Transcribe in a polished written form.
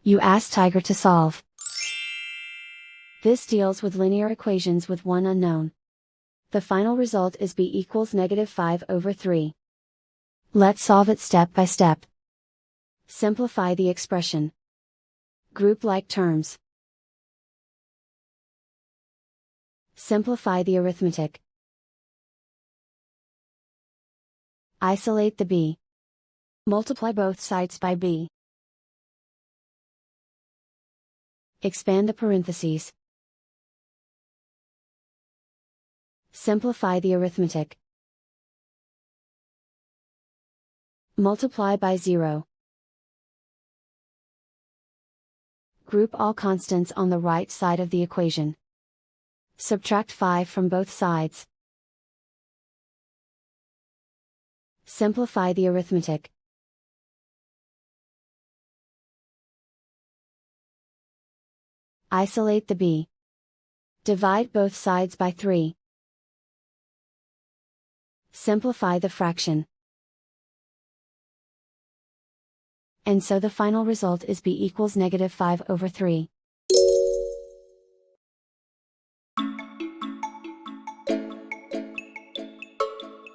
You ask Tiger to solve. This deals with linear equations with one unknown. The final result is b equals -5/3. Let's solve it step by step. Simplify the expression. Group like terms. Simplify the arithmetic. Isolate the b. Multiply both sides by b. Expand the parentheses. Simplify the arithmetic. Multiply by 0. Group all constants on the right side of the equation. Subtract 5 from both sides. Simplify the arithmetic. Isolate the b. Divide both sides by 3. Simplify the fraction. And so the final result is b equals -5/3.